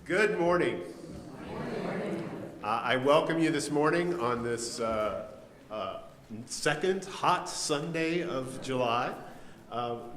Good morning. I welcome you this morning on this second hot Sunday of July.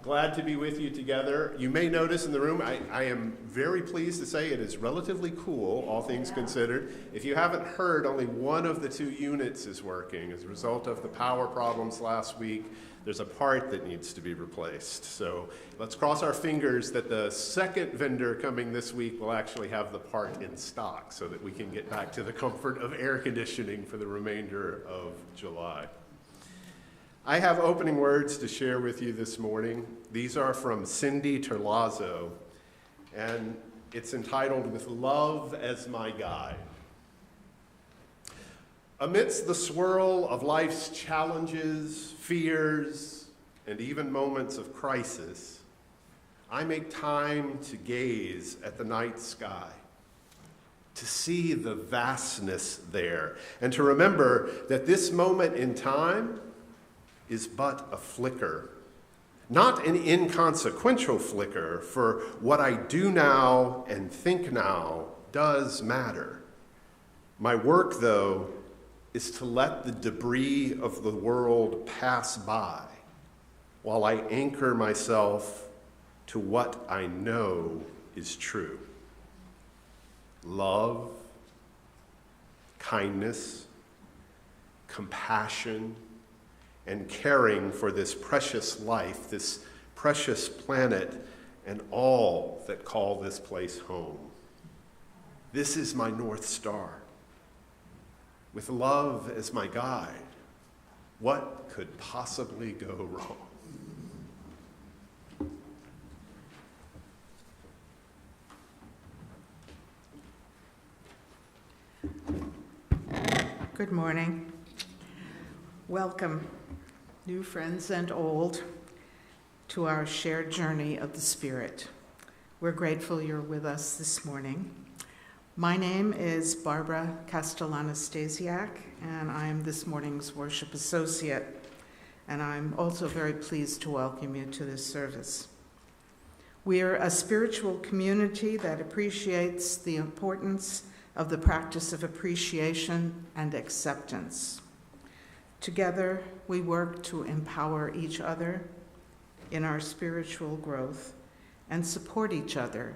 Glad to be with you together. You may notice in the room, I am very pleased to say it is relatively cool, all things considered. If you haven't heard, only one of the two units is working. As a result of the power problems last week, there's a part that needs to be replaced. So let's cross our fingers that the second vendor coming this week will actually have the part in stock so that we can get back to the comfort of air conditioning for the remainder of July. I have opening words to share with you this morning. These are from Cindy Terlazzo, and it's entitled, "With Love as My Guide." Amidst the swirl of life's challenges, fears, and even moments of crisis, I make time to gaze at the night sky, to see the vastness there, and to remember that this moment in time is but a flicker, not an inconsequential flicker, for what I do now and think now does matter. My work, though, is to let the debris of the world pass by while I anchor myself to what I know is true. Love, kindness, compassion, and caring for this precious life, this precious planet, and all that call this place home. This is my North Star. With love as my guide, what could possibly go wrong? Good morning. Welcome, new friends and old, to our shared journey of the Spirit. We're grateful you're with us this morning. My name is Barbara Castellanastasiak, and I am this morning's worship associate, and I'm also very pleased to welcome you to this service. We are a spiritual community that appreciates the importance of the practice of appreciation and acceptance. Together, we work to empower each other in our spiritual growth and support each other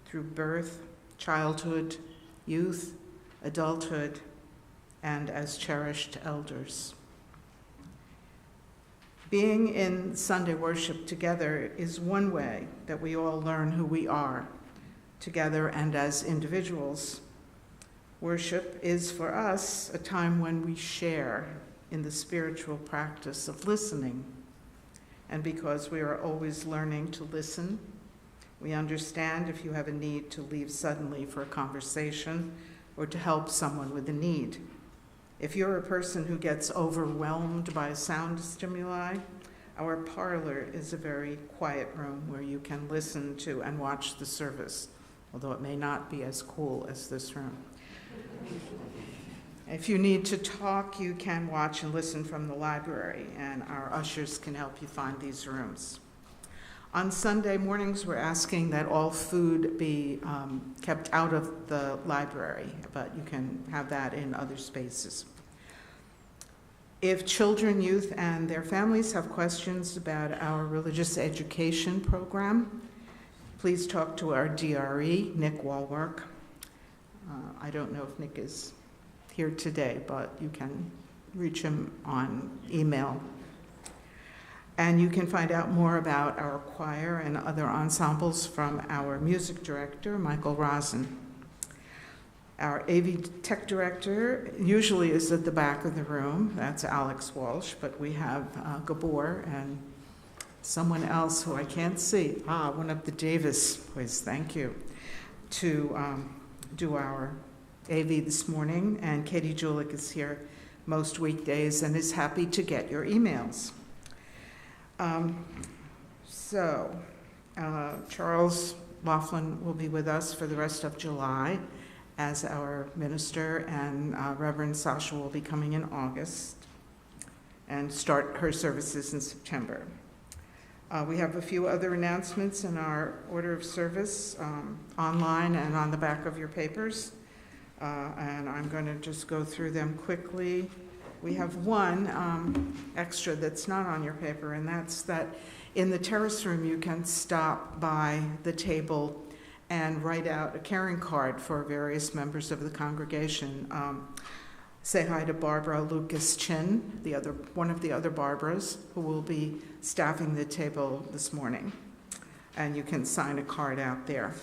through birth, childhood, youth, adulthood, and as cherished elders. Being in Sunday worship together is one way that we all learn who we are together and as individuals. Worship is for us a time when we share in the spiritual practice of listening. And because we are always learning to listen, we understand if you have a need to leave suddenly for a conversation or to help someone with a need. If you're a person who gets overwhelmed by sound stimuli, our parlor is a very quiet room where you can listen to and watch the service, although it may not be as cool as this room. If you need to talk, you can watch and listen from the library, and our ushers can help you find these rooms. On Sunday mornings, we're asking that all food be kept out of the library, but you can have that in other spaces. If children, youth, and their families have questions about our religious education program, please talk to our DRE, Nick Walwork. I don't know if Nick is here today, but you can reach him on email. And you can find out more about our choir and other ensembles from our music director, Michael Rosen. Our AV tech director usually is at the back of the room. That's Alex Walsh, but we have Gabor and someone else who I can't see. One of the Davis boys, thank you, to do our AV this morning. And Katie Julik is here most weekdays and is happy to get your emails. Charles Loflin will be with us for the rest of July as our minister, and Reverend Sasha will be coming in August and start her services in September. We have a few other announcements in our order of service, online and on the back of your papers. And I'm going to just go through them quickly. We have one extra that's not on your paper, and that's that in the terrace room you can stop by the table and write out a caring card for various members of the congregation. Say hi to Barbara Lucas Chin, one of the other Barbaras, who will be staffing the table this morning. And you can sign a card out there.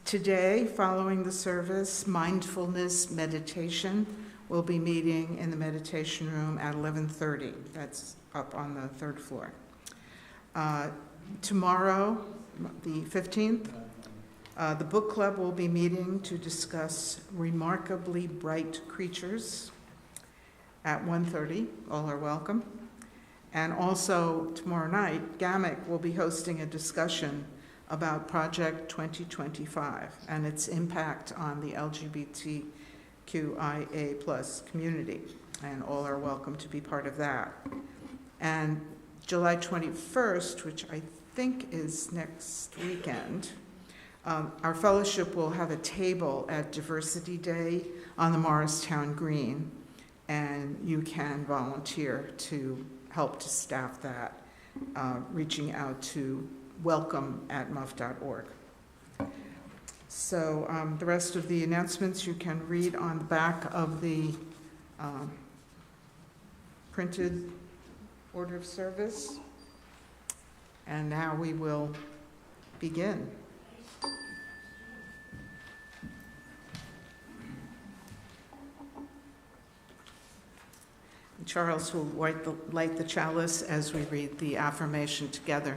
Today, following the service, mindfulness meditation will be meeting in the meditation room at 11:30. That's up on the third floor. Tomorrow, the 15th, the book club will be meeting to discuss Remarkably Bright Creatures at 1:30. All are welcome. And also tomorrow night, GAMIC will be hosting a discussion about Project 2025 and its impact on the LGBTQIA+ community. And all are welcome to be part of that. And July 21st, which I think is next weekend, our fellowship will have a table at Diversity Day on the Morristown Green, and you can volunteer to help to staff that, reaching out to welcome@muff.org. So the rest of the announcements you can read on the back of the printed order of service. And now we will begin. Charles will light the chalice as we read the affirmation together.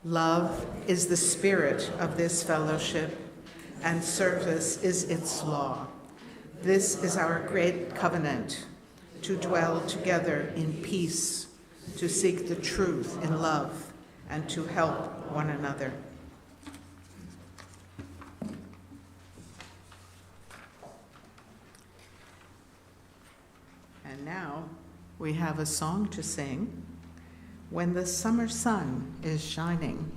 Love is the spirit of this fellowship, and service is its law. This is our great covenant, to dwell together in peace, to seek the truth in love, and to help one another. And now we have a song to sing, When the Summer Sun is Shining.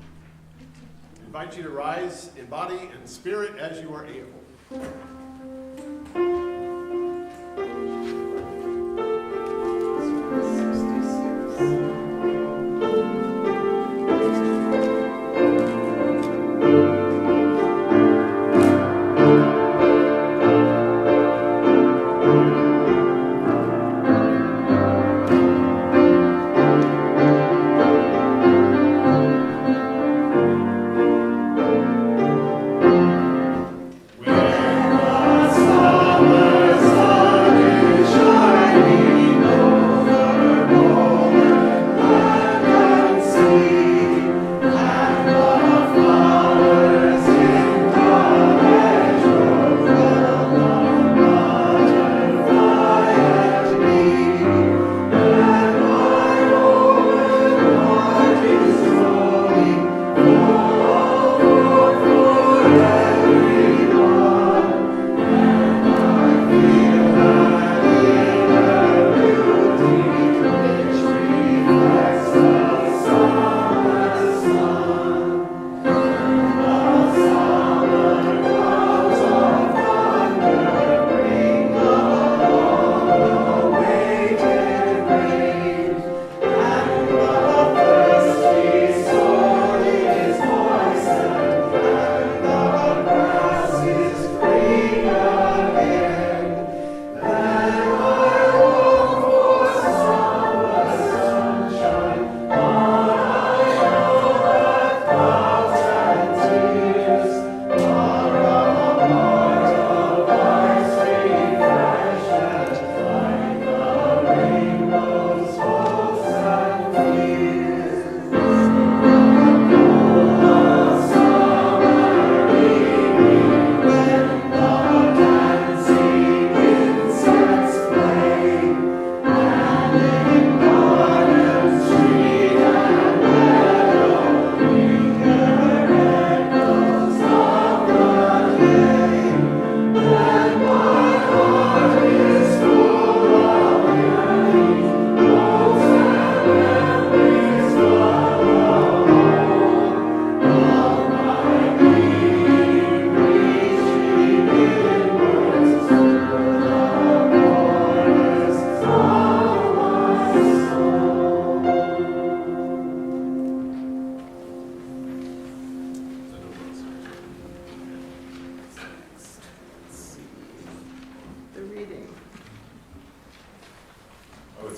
I invite you to rise in body and spirit as you are able. When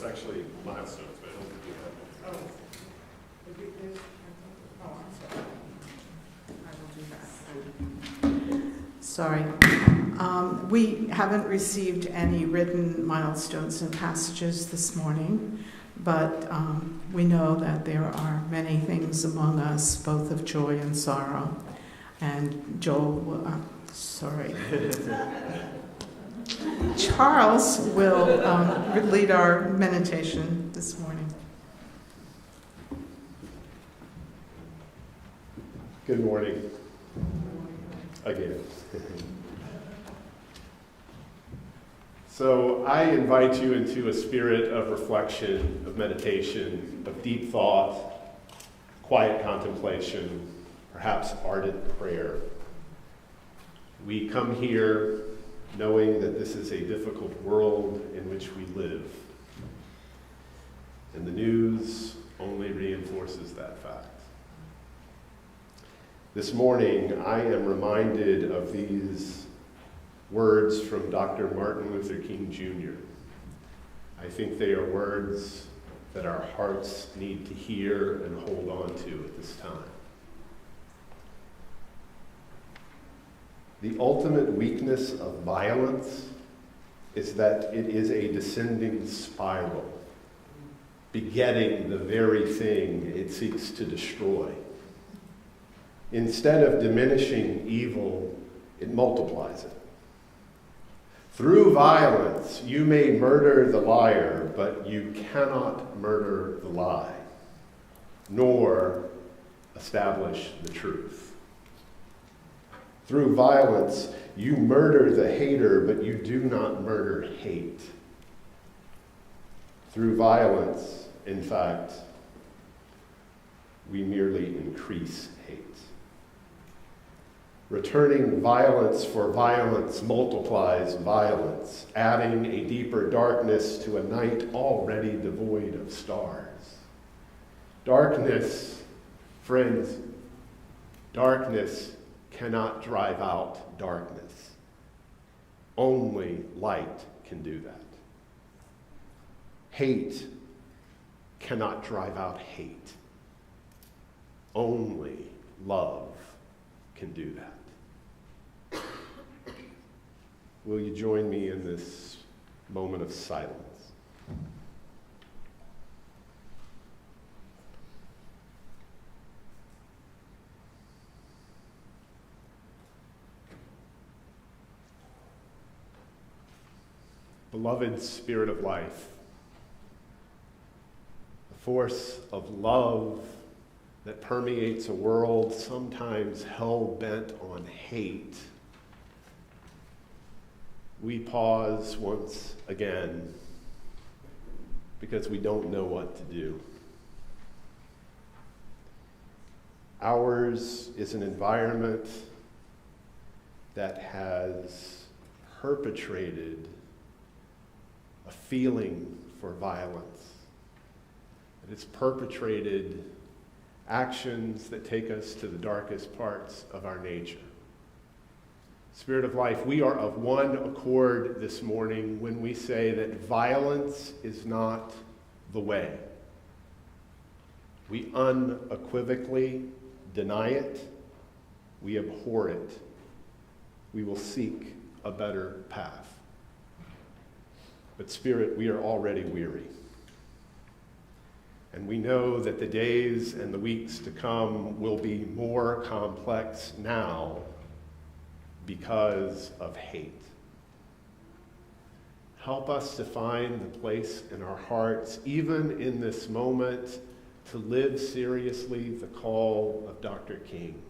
actually milestones, but I don't think you have one. Oh, I'm sorry. I will do that. Sorry. We haven't received any written milestones and passages this morning, but we know that there are many things among us, both of joy and sorrow. And Charles will lead our meditation this morning. Good morning. Again. So I invite you into a spirit of reflection, of meditation, of deep thought, quiet contemplation, perhaps ardent prayer. We come here knowing that this is a difficult world in which we live. And the news only reinforces that fact. This morning, I am reminded of these words from Dr. Martin Luther King Jr. I think they are words that our hearts need to hear and hold on to at this time. The ultimate weakness of violence is that it is a descending spiral, begetting the very thing it seeks to destroy. Instead of diminishing evil, it multiplies it. Through violence, you may murder the liar, but you cannot murder the lie, nor establish the truth. Through violence, you murder the hater, but you do not murder hate. Through violence, in fact, we merely increase hate. Returning violence for violence multiplies violence, adding a deeper darkness to a night already devoid of stars. Darkness, friends, darkness cannot drive out darkness. Only light can do that. Hate cannot drive out hate. Only love can do that. Will you join me in this moment of silence? Beloved Spirit of life, the force of love that permeates a world sometimes hell-bent on hate, we pause once again because we don't know what to do. Ours is an environment that has perpetrated a feeling for violence. It has perpetrated actions that take us to the darkest parts of our nature. Spirit of life, we are of one accord this morning when we say that violence is not the way. We unequivocally deny it. We abhor it. We will seek a better path. But Spirit, we are already weary. And we know that the days and the weeks to come will be more complex now because of hate. Help us to find the place in our hearts, even in this moment, to live seriously the call of Dr. King.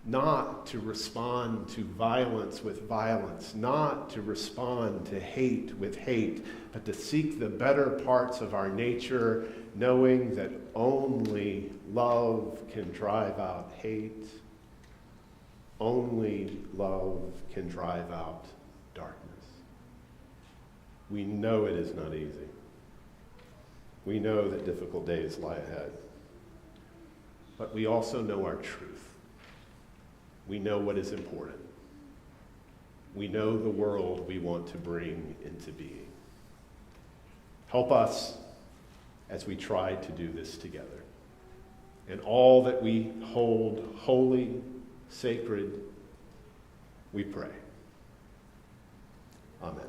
Not to respond to violence with violence, not to respond to hate with hate, but to seek the better parts of our nature, knowing that only love can drive out hate. Only love can drive out darkness. We know it is not easy. We know that difficult days lie ahead. But we also know our truth. We know what is important. We know the world we want to bring into being. Help us as we try to do this together. And all that we hold holy, sacred, we pray. Amen.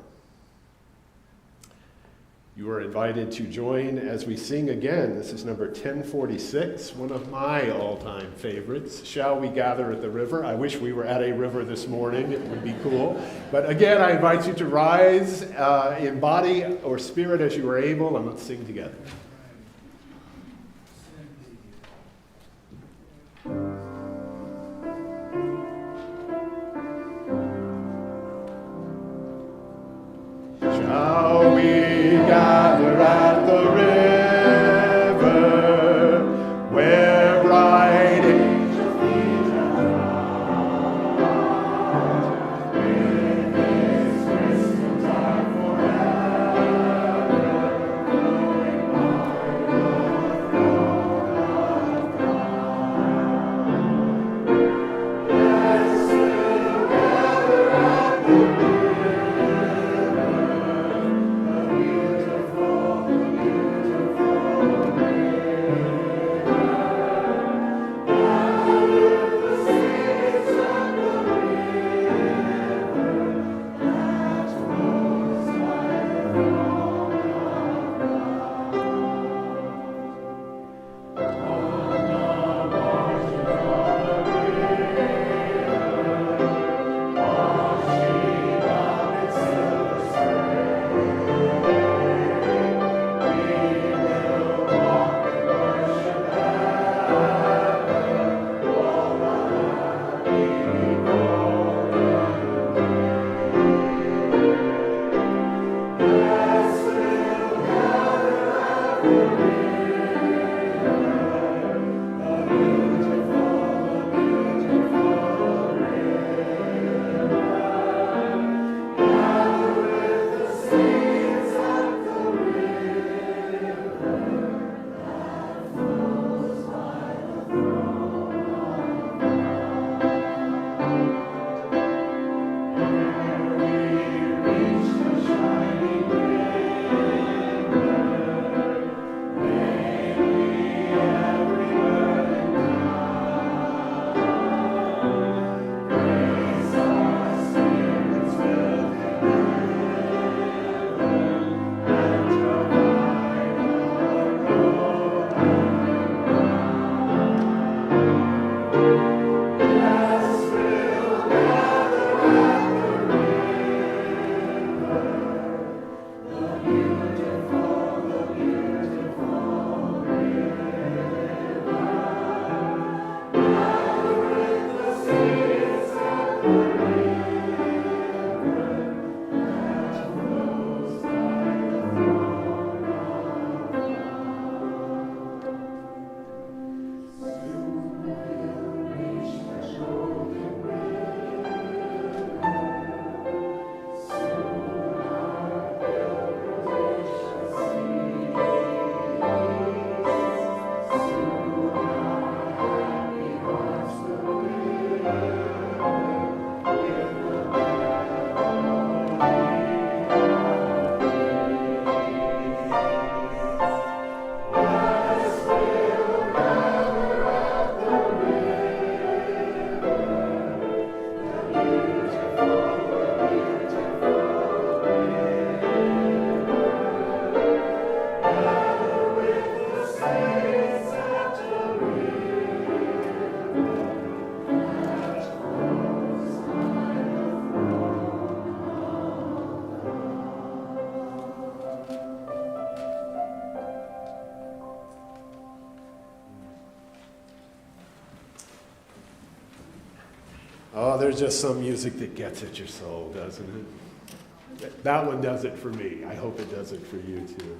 You are invited to join as we sing again. This is number 1046, one of my all-time favorites. Shall we gather at the river? I wish we were at a river this morning. It would be cool. But again, I invite you to rise in body or spirit as you are able, and let's sing together. Shall we gather at the river, where bright angels lead us on, with His crystal tide forever flowing by your throne of God. Yes, we'll gather at the river. Oh, there's just some music that gets at your soul, doesn't it? That one does it for me. I hope it does it for you too.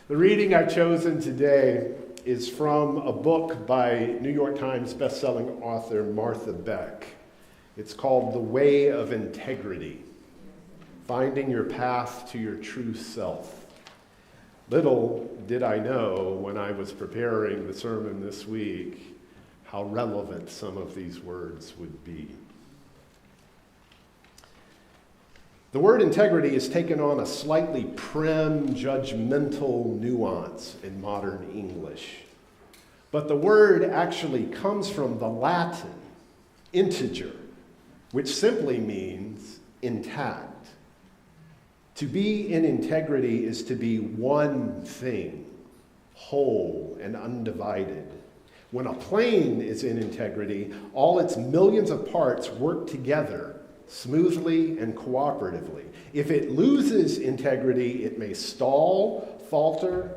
The reading I've chosen today is from a book by New York Times bestselling author Martha Beck. It's called The Way of Integrity, Finding Your Path to Your True Self. Little did I know when I was preparing the sermon this week how relevant some of these words would be. The word integrity has taken on a slightly prim, judgmental nuance in modern English. But the word actually comes from the Latin integer, which simply means intact. To be in integrity is to be one thing, whole and undivided. When a plane is in integrity, all its millions of parts work together smoothly and cooperatively. If it loses integrity, it may stall, falter,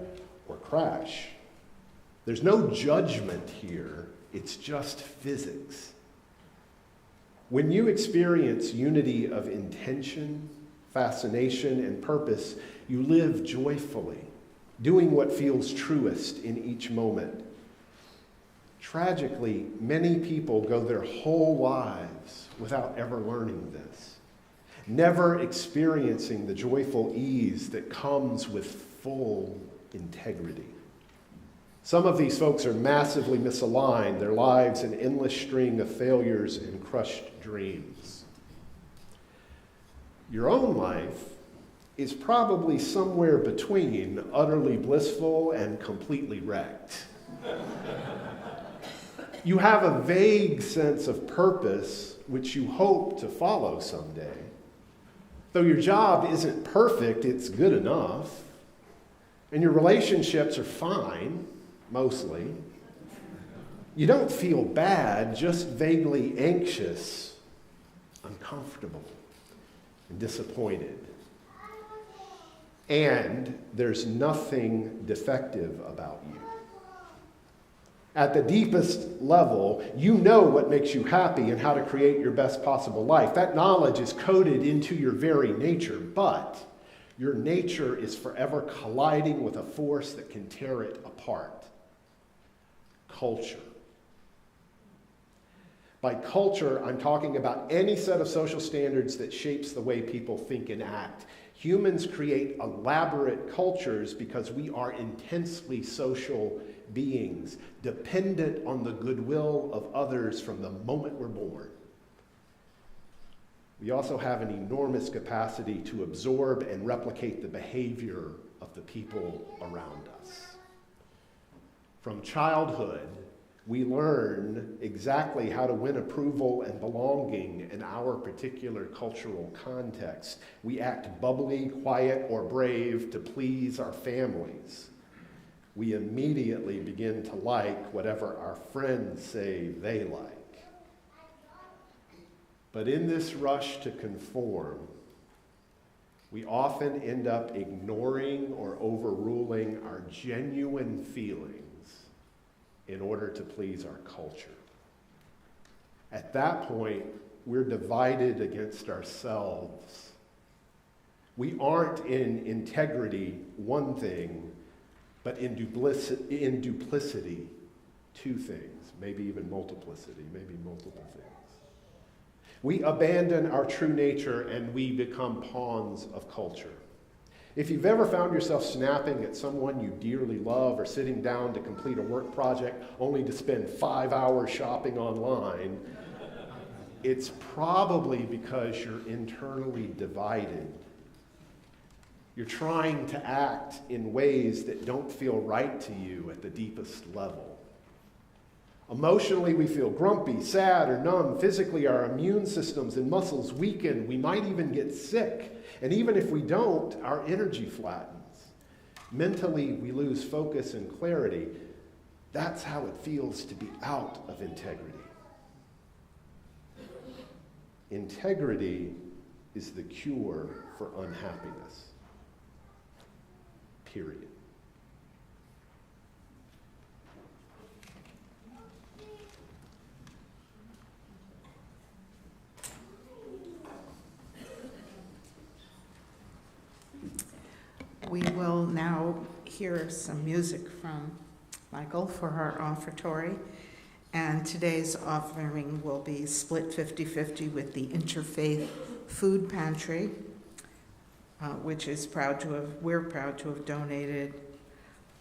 or crash. There's no judgment here, it's just physics. When you experience unity of intention, fascination, and purpose, you live joyfully, doing what feels truest in each moment. Tragically, many people go their whole lives without ever learning this, never experiencing the joyful ease that comes with full integrity. Some of these folks are massively misaligned, their lives an endless string of failures and crushed dreams. Your own life is probably somewhere between utterly blissful and completely wrecked. You have a vague sense of purpose which you hope to follow someday. Though your job isn't perfect, it's good enough. And your relationships are fine, mostly. You don't feel bad, just vaguely anxious, uncomfortable, and disappointed. And there's nothing defective about you. At the deepest level, you know what makes you happy and how to create your best possible life. That knowledge is coded into your very nature, but your nature is forever colliding with a force that can tear it apart. Culture. By culture, I'm talking about any set of social standards that shapes the way people think and act. Humans create elaborate cultures because we are intensely social beings, dependent on the goodwill of others from the moment we're born. We also have an enormous capacity to absorb and replicate the behavior of the people around us. From childhood, we learn exactly how to win approval and belonging in our particular cultural context. We act bubbly, quiet, or brave to please our families. We immediately begin to like whatever our friends say they like. But in this rush to conform, we often end up ignoring or overruling our genuine feelings in order to please our culture. At that point, we're divided against ourselves. We aren't in integrity, one thing, but in duplicity, two things, maybe even multiplicity, maybe multiple things. We abandon our true nature and we become pawns of culture. If you've ever found yourself snapping at someone you dearly love or sitting down to complete a work project only to spend 5 hours shopping online, it's probably because you're internally divided. You're trying to act in ways that don't feel right to you at the deepest level. Emotionally, we feel grumpy, sad, or numb. Physically, our immune systems and muscles weaken. We might even get sick. And even if we don't, our energy flattens. Mentally, we lose focus and clarity. That's how it feels to be out of integrity. Integrity is the cure for unhappiness. Period. We will now hear some music from Michael for our offertory. And today's offering will be split 50-50 with the Interfaith Food Pantry, which is we're proud to have donated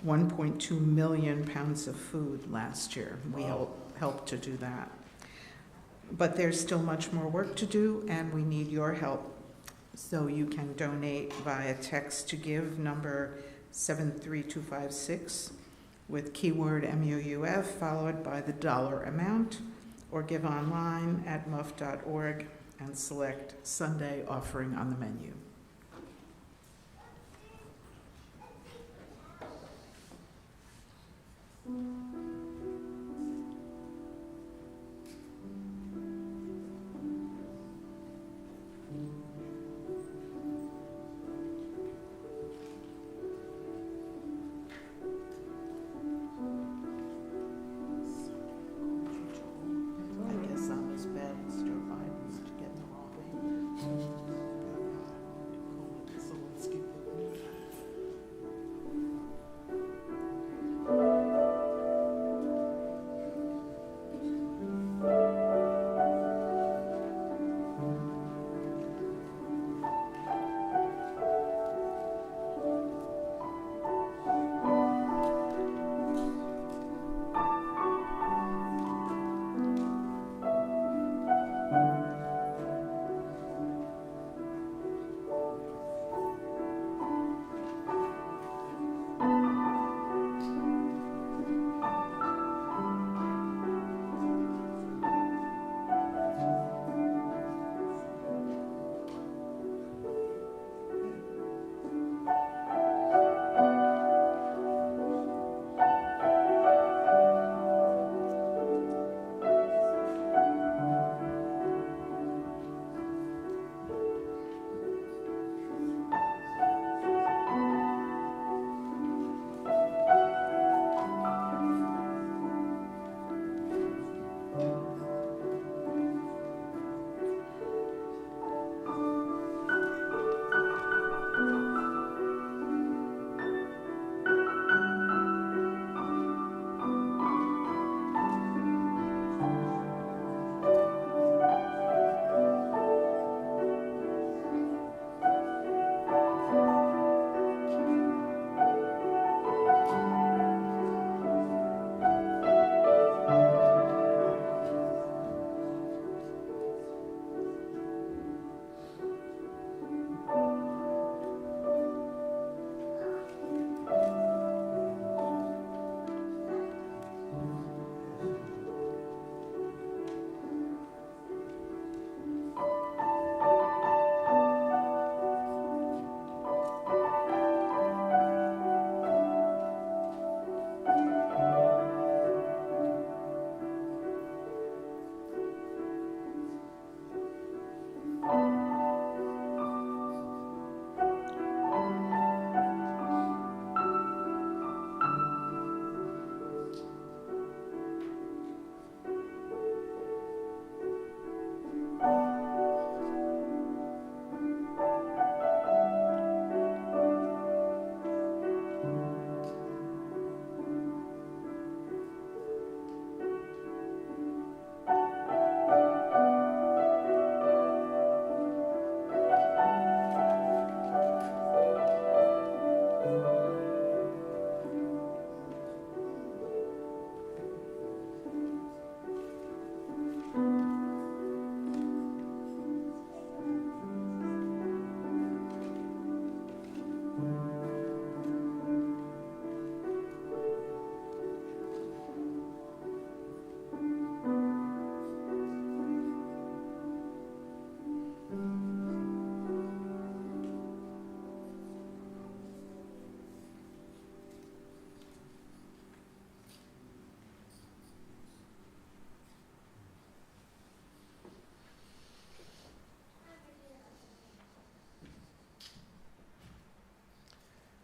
1.2 million pounds of food last year. We helped to do that. But there's still much more work to do, and we need your help. So you can donate via text to give number 73256 with keyword MUUF followed by the dollar amount, or give online at muff.org and select Sunday offering on the menu. I guess I'm as bad as Joe Biden's to get in the wrong way. Zelensky.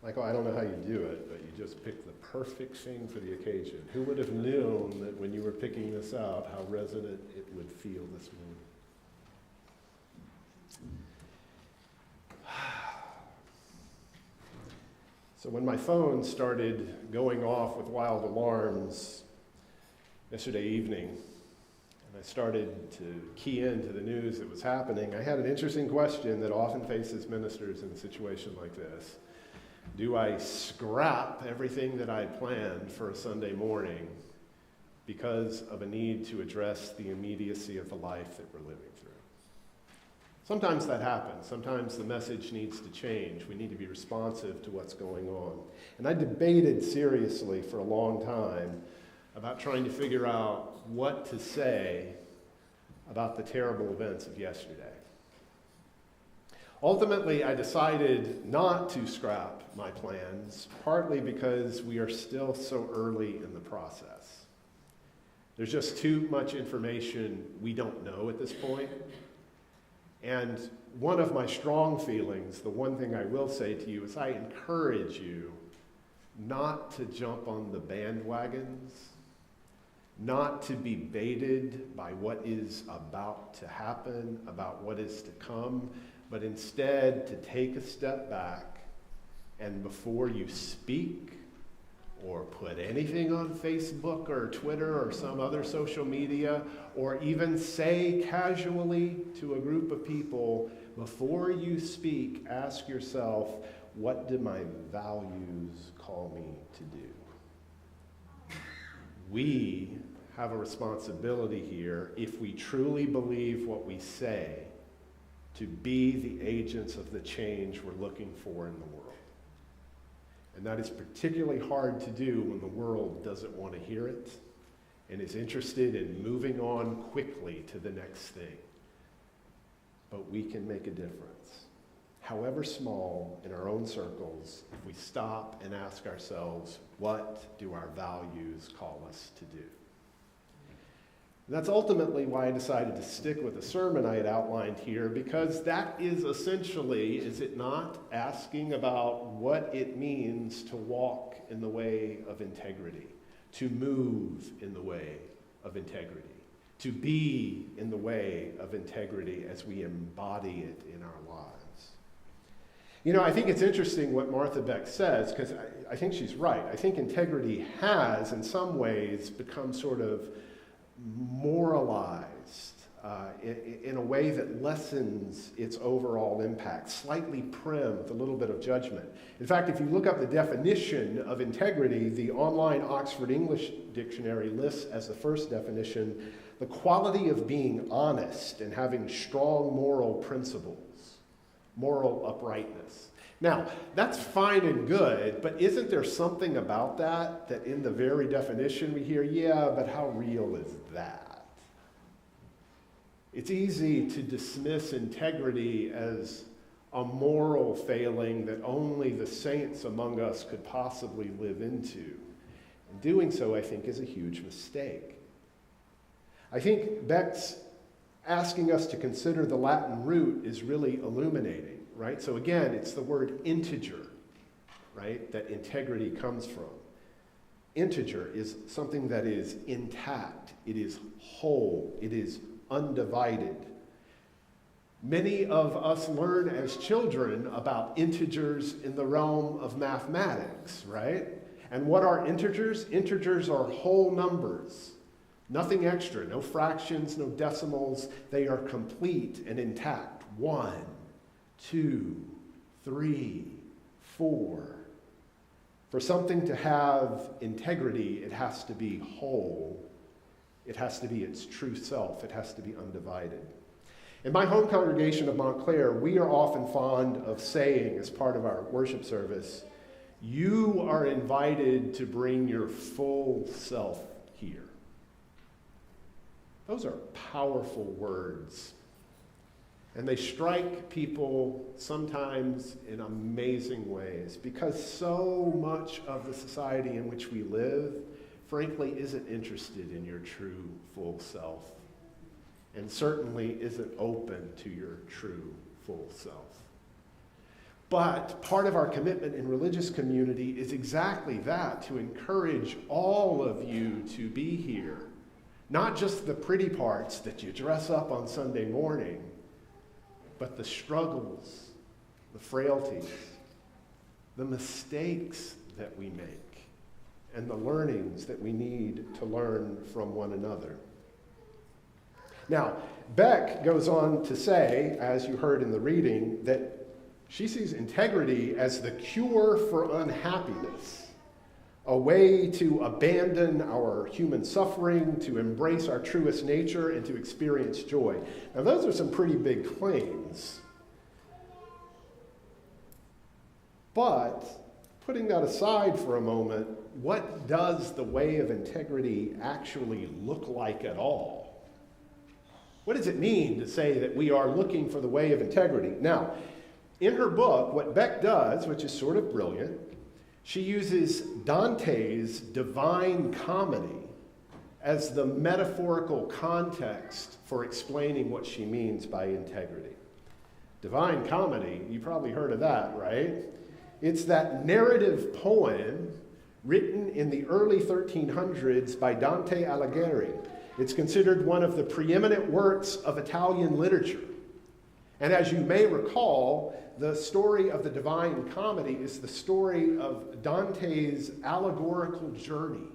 Michael, I don't know how you do it, but you just picked the perfect thing for the occasion. Who would have known that when you were picking this out, how resonant it would feel this morning? So when my phone started going off with wild alarms yesterday evening, and I started to key into the news that was happening, I had an interesting question that often faces ministers in a situation like this. Do I scrap everything that I planned for a Sunday morning because of a need to address the immediacy of the life that we're living through? Sometimes that happens. Sometimes the message needs to change. We need to be responsive to what's going on. And I debated seriously for a long time about trying to figure out what to say about the terrible events of yesterday. Ultimately, I decided not to scrap my plans, partly because we are still so early in the process. There's just too much information we don't know at this point. And one of my strong feelings, the one thing I will say to you, is I encourage you not to jump on the bandwagons, not to be baited by what is about to happen, about what is to come, but instead to take a step back and before you speak or put anything on Facebook or Twitter or some other social media, or even say casually to a group of people, before you speak, ask yourself, what do my values call me to do? We have a responsibility here, if we truly believe what we say, to be the agents of the change we're looking for in the world. And that is particularly hard to do when the world doesn't want to hear it and is interested in moving on quickly to the next thing. But we can make a difference, however small, in our own circles, if we stop and ask ourselves, what do our values call us to do? And that's ultimately why I decided to stick with the sermon I had outlined here, because that is essentially, is it not, asking about what it means to walk in the way of integrity, to move in the way of integrity, to be in the way of integrity as we embody it in our lives. You know, I think it's interesting what Martha Beck says, because I think she's right. I think integrity has, in some ways, become sort of moralized in a way that lessens its overall impact, slightly prim with a little bit of judgment. In fact, if you look up the definition of integrity, the online Oxford English Dictionary lists as the first definition the quality of being honest and having strong moral principles, moral uprightness. Now, that's fine and good, but isn't there something about that in the very definition we hear, yeah, but how real is that? It's easy to dismiss integrity as a moral failing that only the saints among us could possibly live into. And doing so, I think, is a huge mistake. I think Beck's asking us to consider the Latin root is really illuminating. Right? So again, it's the word integer, right, that integrity comes from. Integer is something that is intact, it is whole, it is undivided. Many of us learn as children about integers in the realm of mathematics, right? And what are integers? Integers are whole numbers. Nothing extra, no fractions, no decimals. They are complete and intact. 1, 2, 3, 4. For something to have integrity, it has to be whole. It has to be its true self. It has to be undivided. In my home congregation of Montclair, we are often fond of saying, as part of our worship service, you are invited to bring your full self here. Those are powerful words. And they strike people sometimes in amazing ways, because so much of the society in which we live, frankly, isn't interested in your true full self, and certainly isn't open to your true full self. But part of our commitment in religious community is exactly that, to encourage all of you to be here. Not just the pretty parts that you dress up on Sunday morning, but the struggles, the frailties, the mistakes that we make, and the learnings that we need to learn from one another. Now, Beck goes on to say, as you heard in the reading, that she sees integrity as the cure for unhappiness, a way to abandon our human suffering, to embrace our truest nature, and to experience joy. Now, those are some pretty big claims. But putting that aside for a moment, what does the way of integrity actually look like at all? What does it mean to say that we are looking for the way of integrity? Now, in her book, what Beck does, which is sort of brilliant, she uses Dante's Divine Comedy as the metaphorical context for explaining what she means by integrity. Divine Comedy, you probably heard of that, right? It's that narrative poem written in the early 1300s by Dante Alighieri. It's considered one of the preeminent works of Italian literature. And as you may recall, the story of the Divine Comedy is the story of Dante's allegorical journey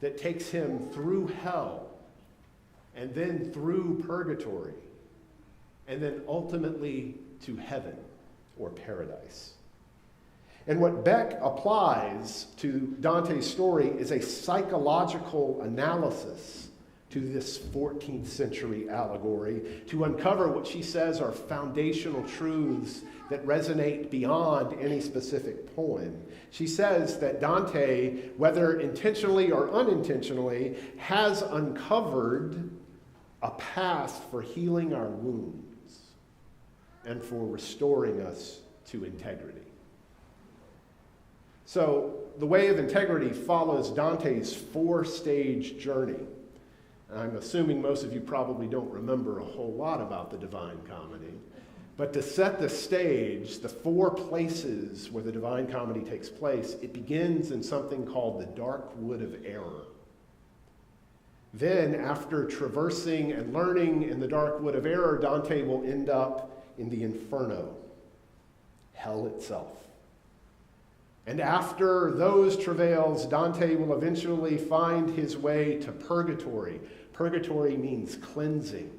that takes him through hell and then through purgatory and then ultimately to heaven or paradise. And what Beck applies to Dante's story is a psychological analysis to this 14th century allegory to uncover what she says are foundational truths that resonate beyond any specific poem. She says that Dante, whether intentionally or unintentionally, has uncovered a path for healing our wounds and for restoring us to integrity. So, the way of integrity follows Dante's four-stage journey. I'm assuming most of you probably don't remember a whole lot about the Divine Comedy. But to set the stage, the four places where the Divine Comedy takes place, it begins in something called the Dark Wood of Error. Then, after traversing and learning in the Dark Wood of Error, Dante will end up in the Inferno, hell itself. And after those travails, Dante will eventually find his way to purgatory. Purgatory means cleansing,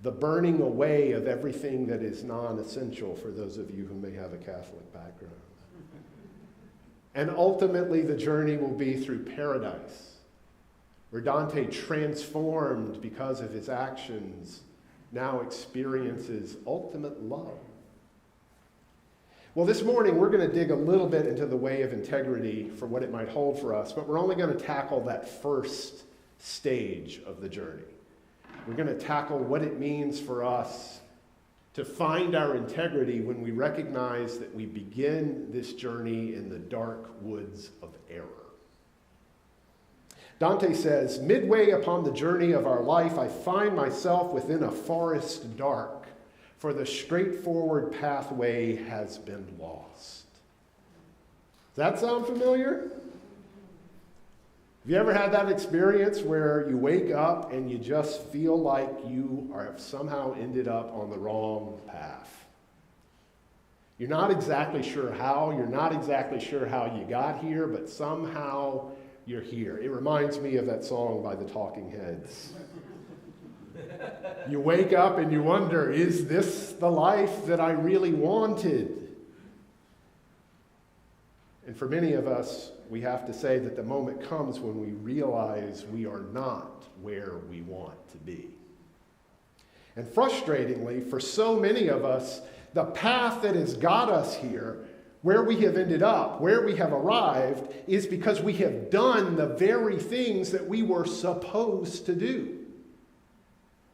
the burning away of everything that is non-essential for those of you who may have a Catholic background. And ultimately, the journey will be through paradise, where Dante, transformed because of his actions, now experiences ultimate love. Well, this morning we're going to dig a little bit into the way of integrity for what it might hold for us, but we're only going to tackle that first stage of the journey. We're going to tackle what it means for us to find our integrity when we recognize that we begin this journey in the dark woods of error. Dante says, "Midway upon the journey of our life, I find myself within a forest dark, for the straightforward pathway has been lost." Does that sound familiar? Have you ever had that experience where you wake up and you just feel like you have somehow ended up on the wrong path? You're not exactly sure how, you're not exactly sure how you got here, but somehow you're here. It reminds me of that song by the Talking Heads. You wake up and you wonder, is this the life that I really wanted? And for many of us, we have to say that the moment comes when we realize we are not where we want to be. And frustratingly, for so many of us, the path that has got us here, where we have ended up, where we have arrived, is because we have done the very things that we were supposed to do.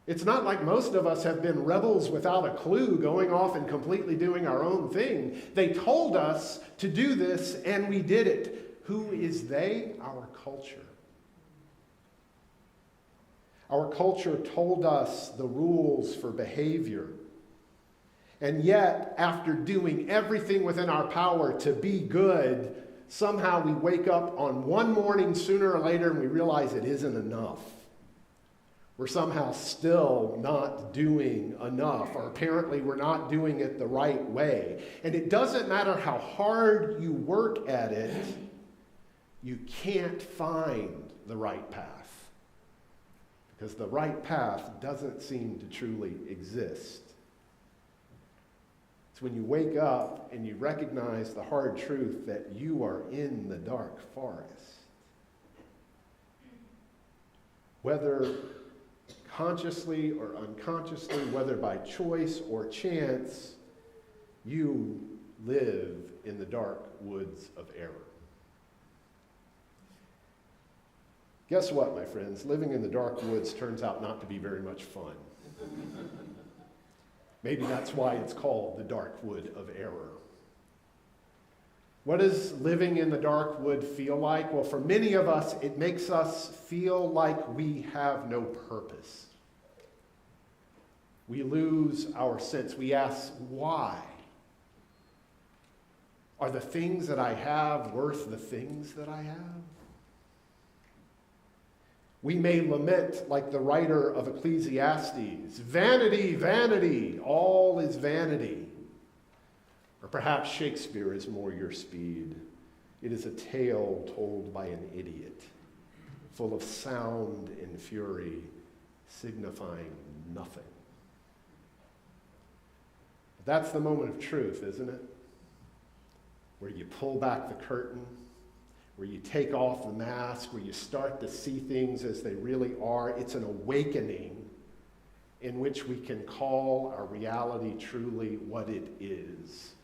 It's not like most of us have been rebels without a clue, going off and completely doing our own thing. They told us to do this, and we did it. Who is they? Our culture. Our culture told us the rules for behavior. And yet, after doing everything within our power to be good, somehow we wake up on one morning sooner or later and we realize it isn't enough. We're somehow still not doing enough, or apparently we're not doing it the right way. And it doesn't matter how hard you work at it, you can't find the right path. Because the right path doesn't seem to truly exist. It's when you wake up and you recognize the hard truth that you are in the dark forest. Whether consciously or unconsciously, whether by choice or chance, you live in the dark woods of error. Guess what, my friends? Living in the dark woods turns out not to be very much fun. Maybe that's why it's called the dark wood of error. What does living in the dark wood feel like? Well, for many of us, it makes us feel like we have no purpose. We lose our sense. We ask, why? Are the things that I have worth the things that I have? We may lament like the writer of Ecclesiastes, vanity, vanity, all is vanity. Or perhaps Shakespeare is more your speed. It is a tale told by an idiot, full of sound and fury, signifying nothing. That's the moment of truth, isn't it? Where you pull back the curtain, where you take off the mask, where you start to see things as they really are. It's an awakening in which we can call our reality truly what it is: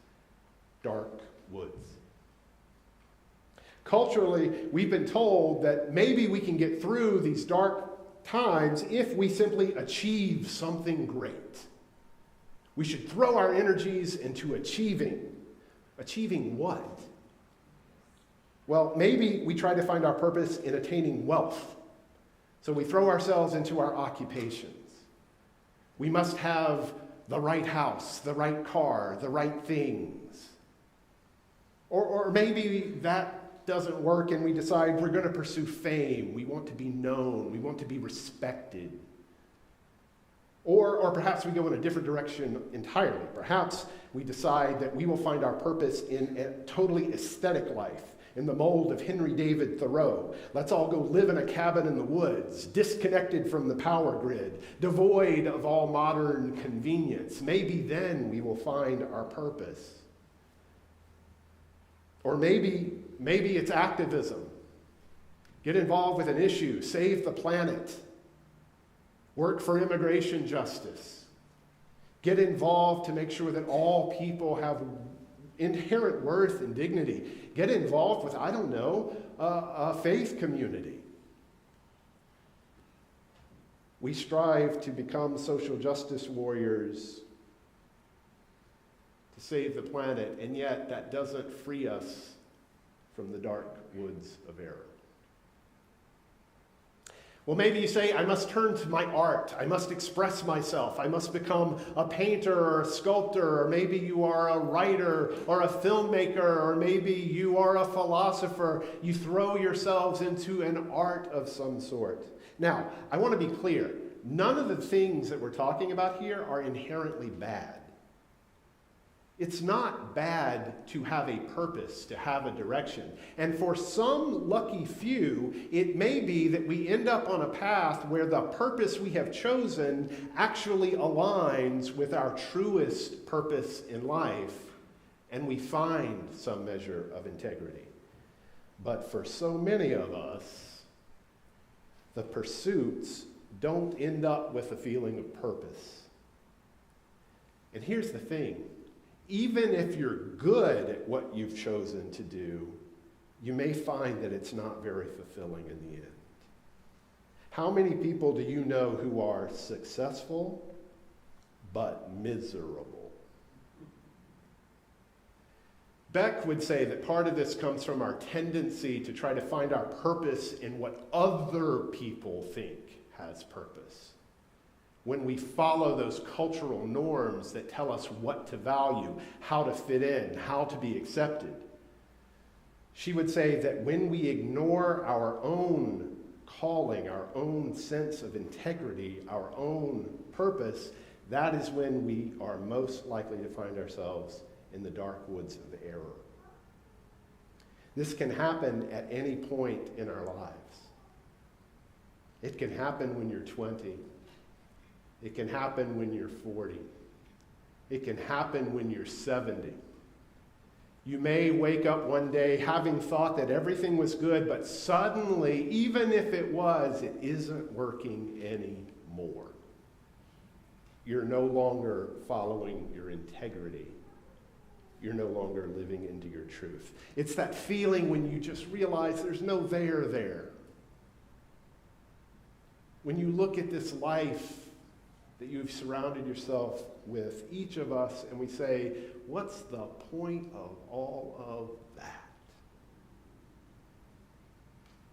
dark woods. Culturally, we've been told that maybe we can get through these dark times if we simply achieve something great. We should throw our energies into achieving. Achieving what? Well, maybe we try to find our purpose in attaining wealth. So we throw ourselves into our occupations. We must have the right house, the right car, the right things. Or maybe that doesn't work and we decide we're going to pursue fame. We want to be known. We want to be respected. Or perhaps we go in a different direction entirely. Perhaps we decide that we will find our purpose in a totally aesthetic life, in the mold of Henry David Thoreau. Let's all go live in a cabin in the woods, disconnected from the power grid, devoid of all modern convenience. Maybe then we will find our purpose. Or maybe it's activism. Get involved with an issue, save the planet. Work for immigration justice. Get involved to make sure that all people have inherent worth and dignity. Get involved with, a faith community. We strive to become social justice warriors to save the planet, and yet that doesn't free us from the dark woods of error. Well, maybe you say, I must turn to my art. I must express myself. I must become a painter or a sculptor, or maybe you are a writer or a filmmaker, or maybe you are a philosopher. You throw yourselves into an art of some sort. Now, I want to be clear. None of the things that we're talking about here are inherently bad. It's not bad to have a purpose, to have a direction. And for some lucky few, it may be that we end up on a path where the purpose we have chosen actually aligns with our truest purpose in life, and we find some measure of integrity. But for so many of us, the pursuits don't end up with a feeling of purpose. And here's the thing. Even if you're good at what you've chosen to do, you may find that it's not very fulfilling in the end. How many people do you know who are successful but miserable? Beck would say that part of this comes from our tendency to try to find our purpose in what other people think has purpose. When we follow those cultural norms that tell us what to value, how to fit in, how to be accepted. She would say that when we ignore our own calling, our own sense of integrity, our own purpose, that is when we are most likely to find ourselves in the dark woods of error. This can happen at any point in our lives. It can happen when you're 20. It can happen when you're 40. It can happen when you're 70. You may wake up one day having thought that everything was good, but suddenly, even if it was, it isn't working anymore. You're no longer following your integrity. You're no longer living into your truth. It's that feeling when you just realize there's no there. When you look at this life that you've surrounded yourself with, each of us, and we say, what's the point of all of that?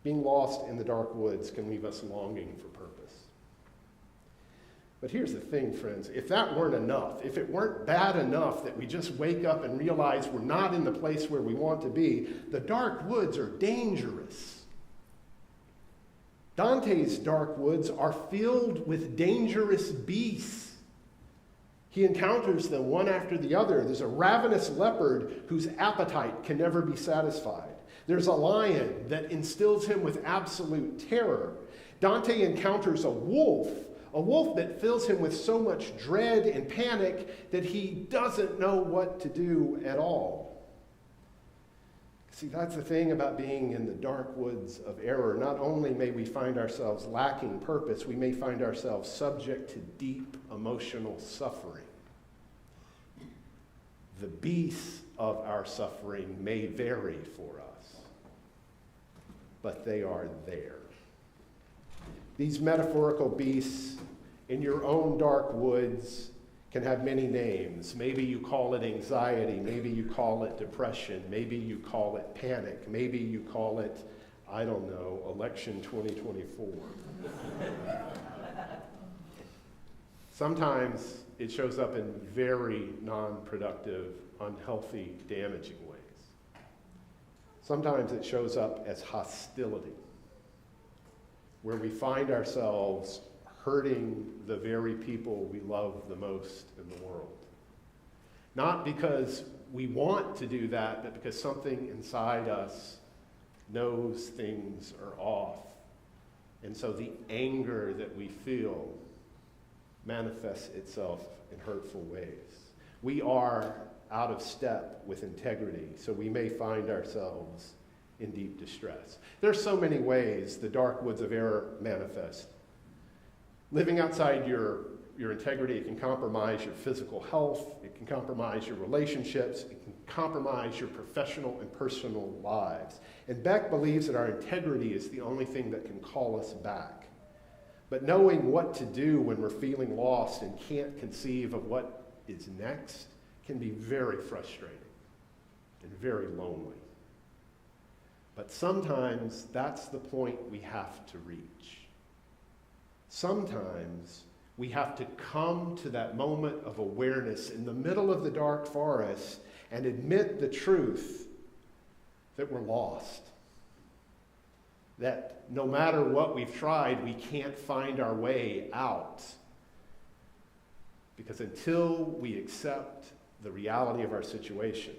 Being lost in the dark woods can leave us longing for purpose. But here's the thing, friends. If that weren't enough, if it weren't bad enough that we just wake up and realize we're not in the place where we want to be, the dark woods are dangerous. Dante's dark woods are filled with dangerous beasts. He encounters them one after the other. There's a ravenous leopard whose appetite can never be satisfied. There's a lion that instills him with absolute terror. Dante encounters a wolf that fills him with so much dread and panic that he doesn't know what to do at all. See, that's the thing about being in the dark woods of error. Not only may we find ourselves lacking purpose, we may find ourselves subject to deep emotional suffering. The beasts of our suffering may vary for us, but they are there. These metaphorical beasts in your own dark woods can have many names. Maybe you call it anxiety. Maybe you call it depression. Maybe you call it panic. Maybe you call it, I don't know, election 2024. Sometimes it shows up in very non-productive, unhealthy, damaging ways. Sometimes it shows up as hostility, where we find ourselves hurting the very people we love the most in the world. Not because we want to do that, but because something inside us knows things are off. And so the anger that we feel manifests itself in hurtful ways. We are out of step with integrity, so we may find ourselves in deep distress. There are so many ways the dark woods of error manifest. Living outside your integrity, it can compromise your physical health, it can compromise your relationships, it can compromise your professional and personal lives. And Beck believes that our integrity is the only thing that can call us back. But knowing what to do when we're feeling lost and can't conceive of what is next can be very frustrating and very lonely. But sometimes that's the point we have to reach. Sometimes we have to come to that moment of awareness in the middle of the dark forest and admit the truth that we're lost. That no matter what we've tried, we can't find our way out. Because until we accept the reality of our situation,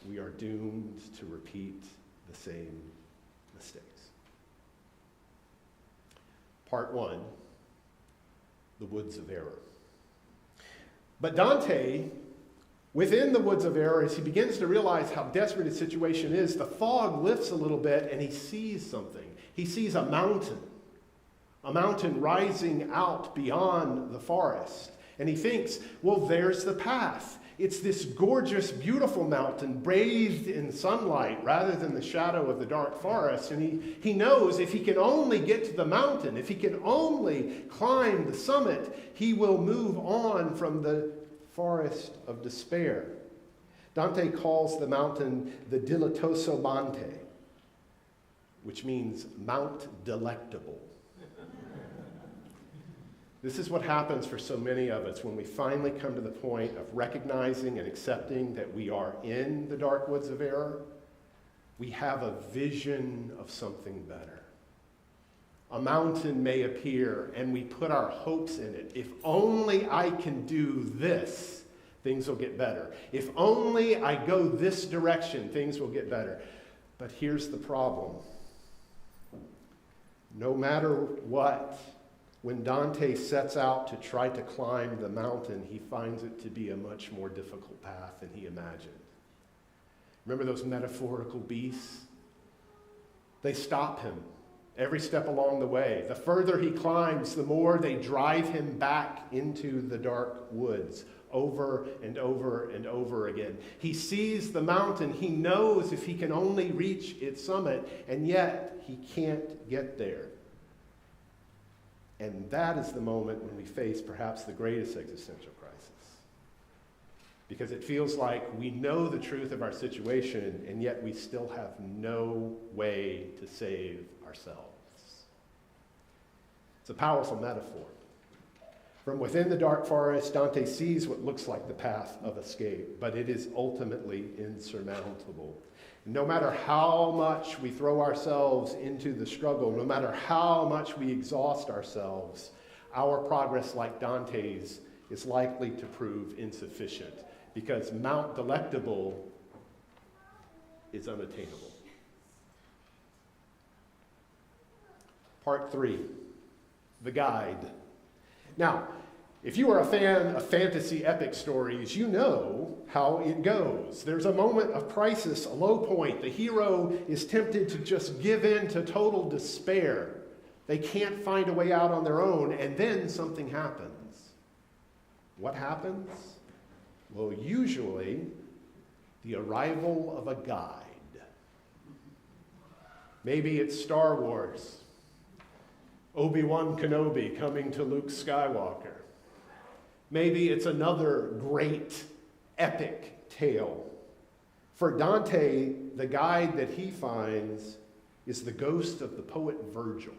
we are doomed to repeat the same mistakes. Part 1, the woods of error. But Dante, within the woods of error, as he begins to realize how desperate his situation is, the fog lifts a little bit and he sees something. He sees a mountain rising out beyond the forest. And he thinks, well, there's the path. It's this gorgeous, beautiful mountain bathed in sunlight rather than the shadow of the dark forest. And he knows if he can only get to the mountain, if he can only climb the summit, he will move on from the forest of despair. Dante calls the mountain the Dilatoso Monte, which means Mount Delectable. This is what happens for so many of us when we finally come to the point of recognizing and accepting that we are in the dark woods of error. We have a vision of something better. A mountain may appear and we put our hopes in it. If only I can do this, things will get better. If only I go this direction, things will get better. But here's the problem. No matter what When Dante sets out to try to climb the mountain, he finds it to be a much more difficult path than he imagined. Remember those metaphorical beasts? They stop him every step along the way. The further he climbs, the more they drive him back into the dark woods over and over and over again. He sees the mountain. He knows if he can only reach its summit, and yet he can't get there. And that is the moment when we face perhaps the greatest existential crisis. Because it feels like we know the truth of our situation, and yet we still have no way to save ourselves. It's a powerful metaphor. From within the dark forest, Dante sees what looks like the path of escape, but it is ultimately insurmountable. No matter how much we throw ourselves into the struggle, no matter how much we exhaust ourselves, our progress, like Dante's, is likely to prove insufficient because Mount Delectable is unattainable. Part 3, the guide. Now, if you are a fan of fantasy epic stories, you know how it goes. There's a moment of crisis, a low point. The hero is tempted to just give in to total despair. They can't find a way out on their own, and then something happens. What happens? Well, usually, the arrival of a guide. Maybe it's Star Wars. Obi-Wan Kenobi coming to Luke Skywalker. Maybe it's another great epic tale. For Dante, the guide that he finds is the ghost of the poet Virgil.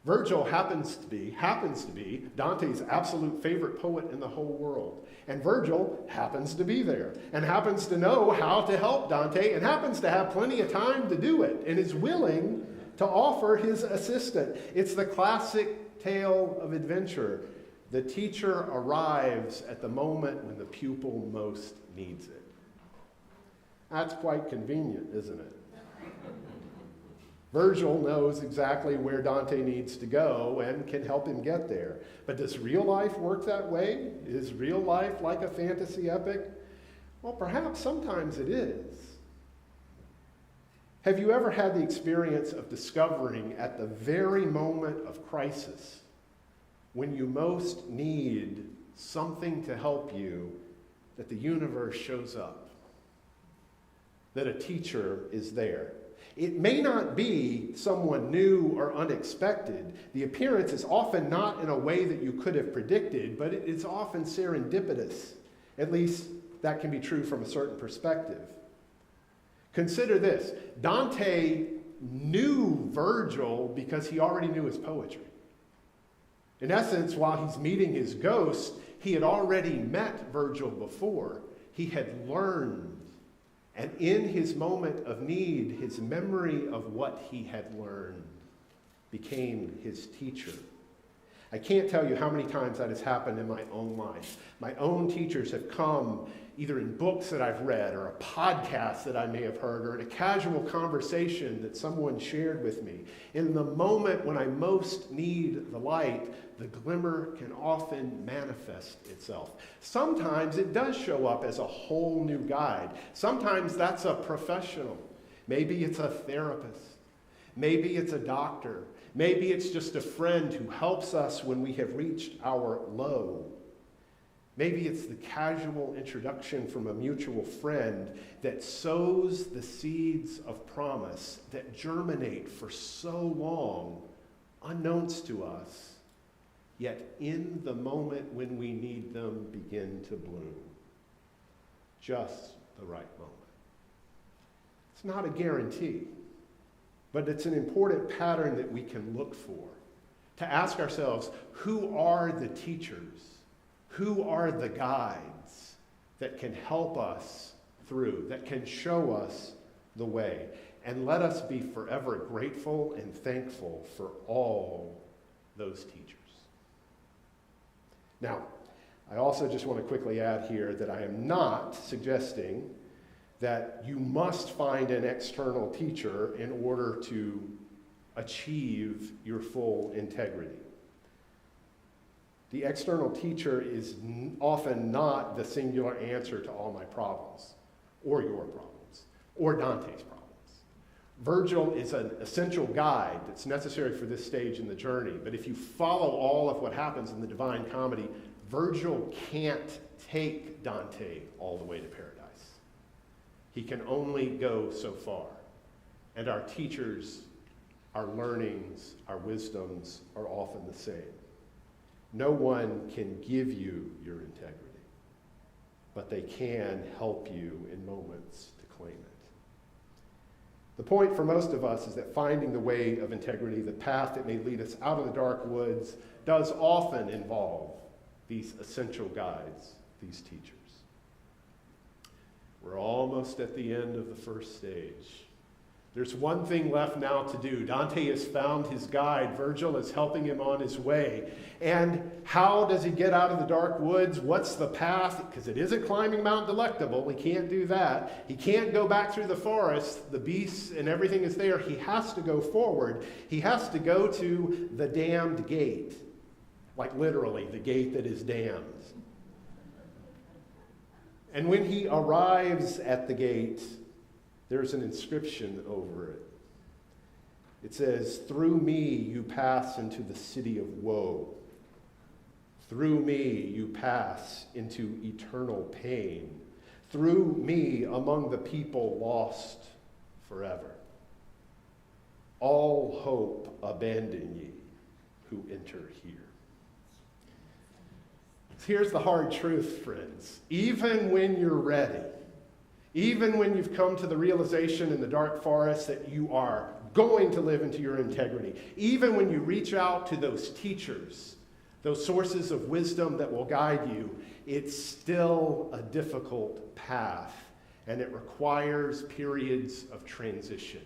Virgil happens to be Dante's absolute favorite poet in the whole world. And Virgil happens to be there and happens to know how to help Dante and happens to have plenty of time to do it and is willing to offer his assistance. It's the classic tale of adventure. The teacher arrives at the moment when the pupil most needs it. That's quite convenient, isn't it? Virgil knows exactly where Dante needs to go and can help him get there. But does real life work that way? Is real life like a fantasy epic? Well, perhaps sometimes it is. Have you ever had the experience of discovering at the very moment of crisis, when you most need something to help you, that the universe shows up, that a teacher is there? It may not be someone new or unexpected. The appearance is often not in a way that you could have predicted, but it is often serendipitous. At least that can be true from a certain perspective. Consider this. Dante knew Virgil because he already knew his poetry. In essence, while he's meeting his ghost, he had already met Virgil before. He had learned. And in his moment of need, his memory of what he had learned became his teacher. I can't tell you how many times that has happened in my own life. My own teachers have come either in books that I've read or a podcast that I may have heard or in a casual conversation that someone shared with me. In the moment when I most need the light, the glimmer can often manifest itself. Sometimes it does show up as a whole new guide. Sometimes that's a professional. Maybe it's a therapist. Maybe it's a doctor. Maybe it's just a friend who helps us when we have reached our low. Maybe it's the casual introduction from a mutual friend that sows the seeds of promise that germinate for so long, unknowns to us, yet in the moment when we need them begin to bloom. Just the right moment. It's not a guarantee, but it's an important pattern that we can look for. To ask ourselves, who are the teachers? Who are the guides that can help us through, that can show us the way? And let us be forever grateful and thankful for all those teachers. Now, I also just want to quickly add here that I am not suggesting that you must find an external teacher in order to achieve your full integrity. The external teacher is often not the singular answer to all my problems, or your problems, or Dante's problems. Virgil is an essential guide that's necessary for this stage in the journey, but if you follow all of what happens in the Divine Comedy, Virgil can't take Dante all the way to paradise. He can only go so far. And our teachers, our learnings, our wisdoms are often the same. No one can give you your integrity, but they can help you in moments to claim it. The point for most of us is that finding the way of integrity, the path that may lead us out of the dark woods, does often involve these essential guides, these teachers. We're almost at the end of the first stage. There's one thing left now to do. Dante has found his guide. Virgil is helping him on his way. And how does he get out of the dark woods? What's the path? Because it isn't climbing Mount Delectable. He can't do that. He can't go back through the forest. The beasts and everything is there. He has to go forward. He has to go to the damned gate. Like literally, the gate that is damned. And when he arrives at the gate, there's an inscription over it. It says, "Through me you pass into the city of woe. Through me you pass into eternal pain. Through me among the people lost forever. All hope abandon ye who enter here." Here's the hard truth, friends. Even when you're ready, even when you've come to the realization in the dark forest that you are going to live into your integrity, even when you reach out to those teachers, those sources of wisdom that will guide you, it's still a difficult path, and it requires periods of transition,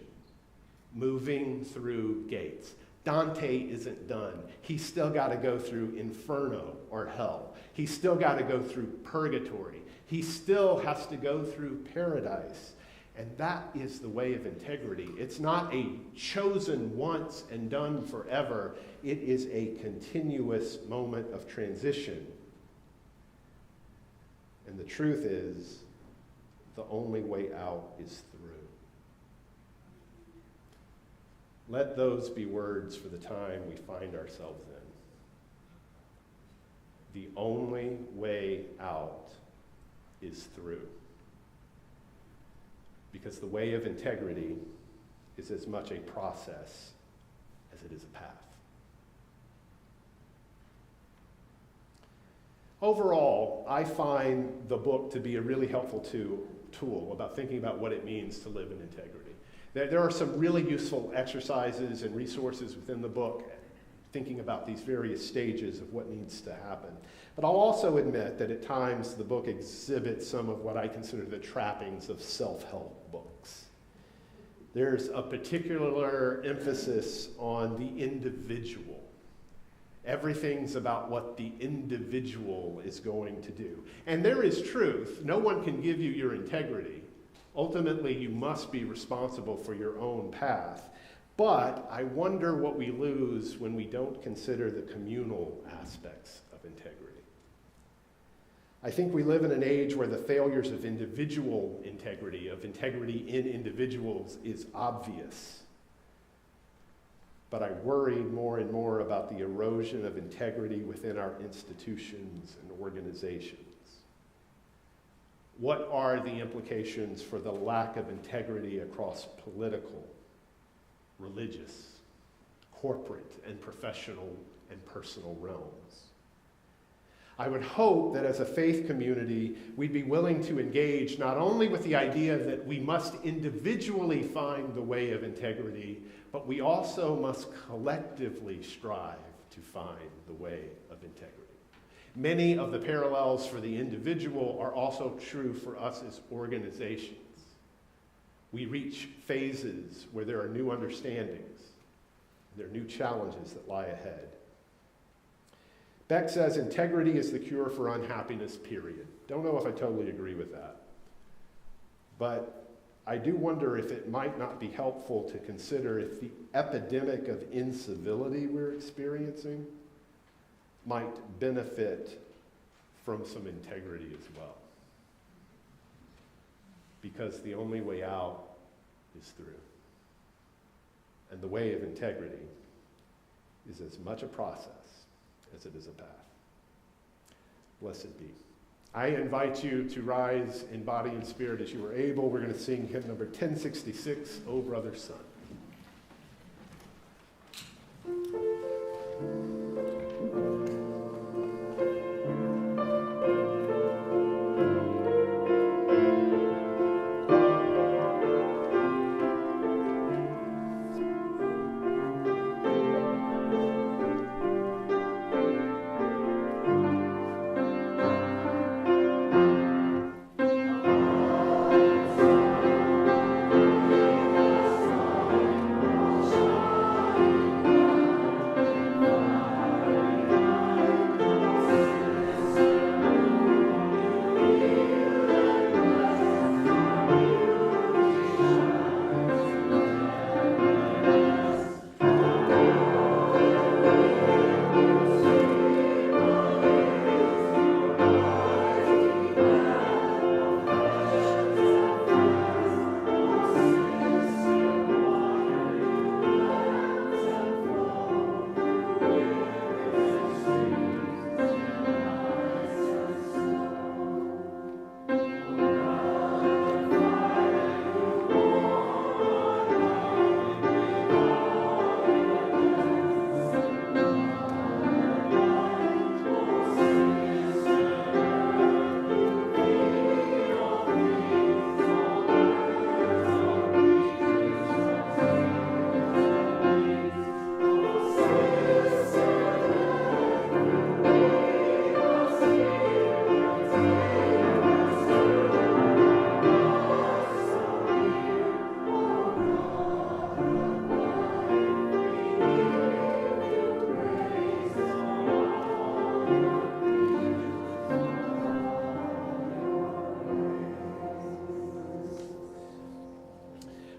moving through gates. Dante isn't done. He's still got to go through inferno or hell. He's still got to go through purgatory. He still has to go through paradise. And that is the way of integrity. It's not a chosen once and done forever. It is a continuous moment of transition. And the truth is, the only way out is through. Let those be words for the time we find ourselves in. The only way out is through. Because the way of integrity is as much a process as it is a path. Overall, I find the book to be a really helpful tool about thinking about what it means to live in integrity. There are some really useful exercises and resources within the book thinking about these various stages of what needs to happen. But I'll also admit that at times the book exhibits some of what I consider the trappings of self-help books. There's a particular emphasis on the individual. Everything's about what the individual is going to do. And there is truth. No one can give you your integrity. Ultimately, you must be responsible for your own path. But I wonder what we lose when we don't consider the communal aspects of integrity. I think we live in an age where the failures of individual integrity, of integrity in individuals, is obvious. But I worry more and more about the erosion of integrity within our institutions and organizations. What are the implications for the lack of integrity across political, religious, corporate, and professional and personal realms? I would hope that as a faith community, we'd be willing to engage not only with the idea that we must individually find the way of integrity, but we also must collectively strive to find the way of integrity. Many of the parallels for the individual are also true for us as organizations. We reach phases where there are new understandings, there are new challenges that lie ahead. Beck says integrity is the cure for unhappiness, period. Don't know if I totally agree with that. But I do wonder if it might not be helpful to consider if the epidemic of incivility we're experiencing might benefit from some integrity as well. Because the only way out is through. And the way of integrity is as much a process as it is a path. Blessed be. I invite you to rise in body and spirit as you are able. We're going to sing hymn number 1066, O Brother Son.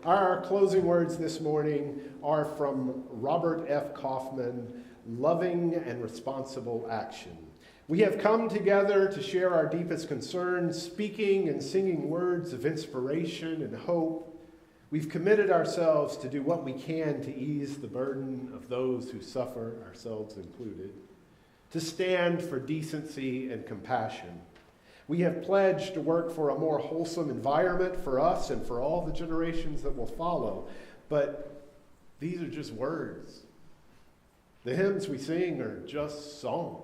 Our closing words this morning are from Robert F. Kaufman, Loving and Responsible Action. We have come together to share our deepest concerns, speaking and singing words of inspiration and hope. We've committed ourselves to do what we can to ease the burden of those who suffer, ourselves included, to stand for decency and compassion. We have pledged to work for a more wholesome environment for us and for all the generations that will follow. But these are just words. The hymns we sing are just songs.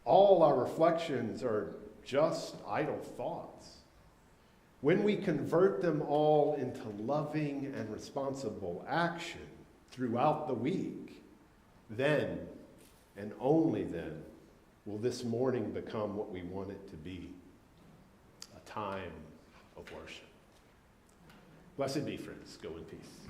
All our reflections are just idle thoughts. When we convert them all into loving and responsible action throughout the week, then, and only then, will this morning become what we want it to be, a time of worship. Blessed be, friends. Go in peace.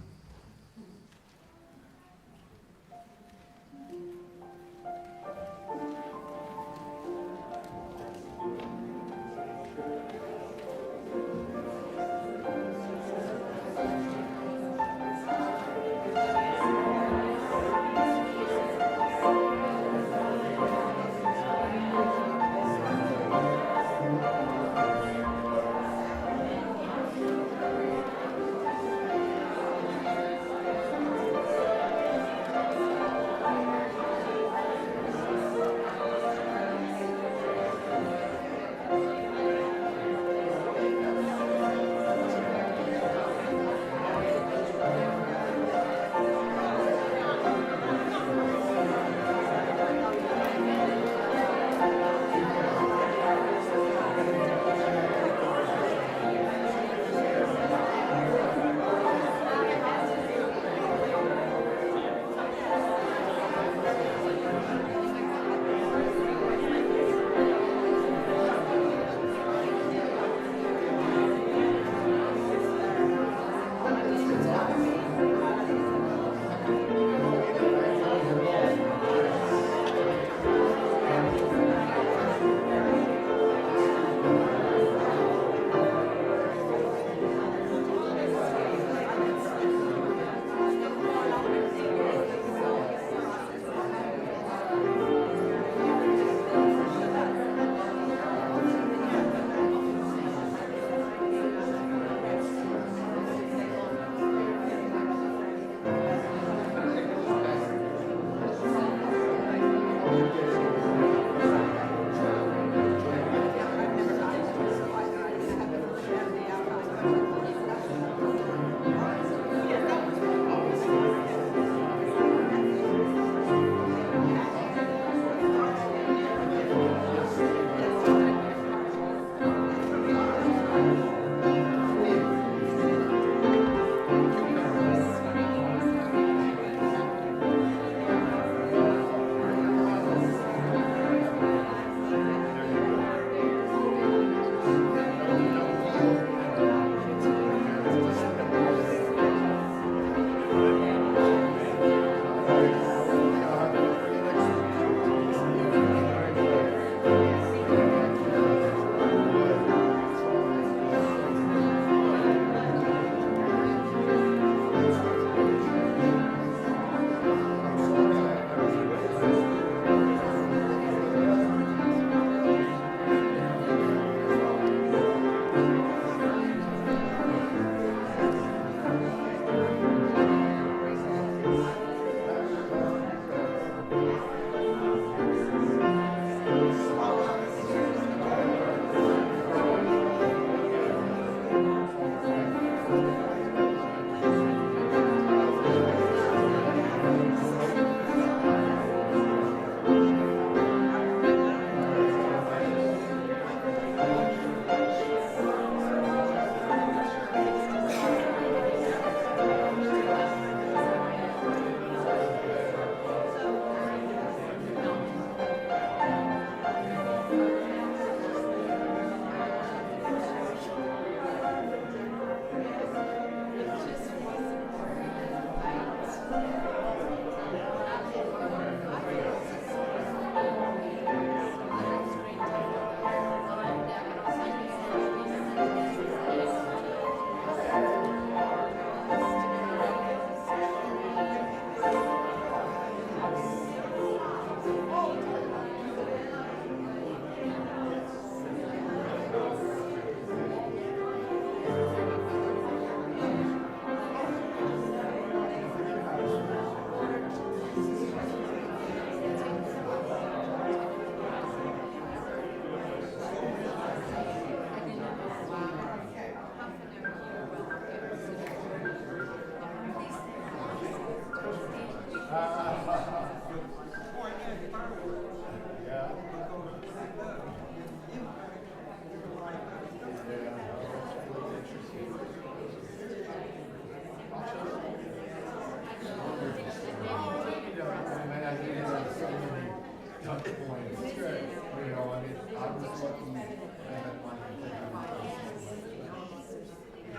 point. It's great. You know, I mean, I was lucky I had my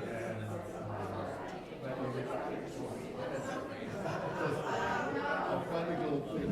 and that was a funny little thing.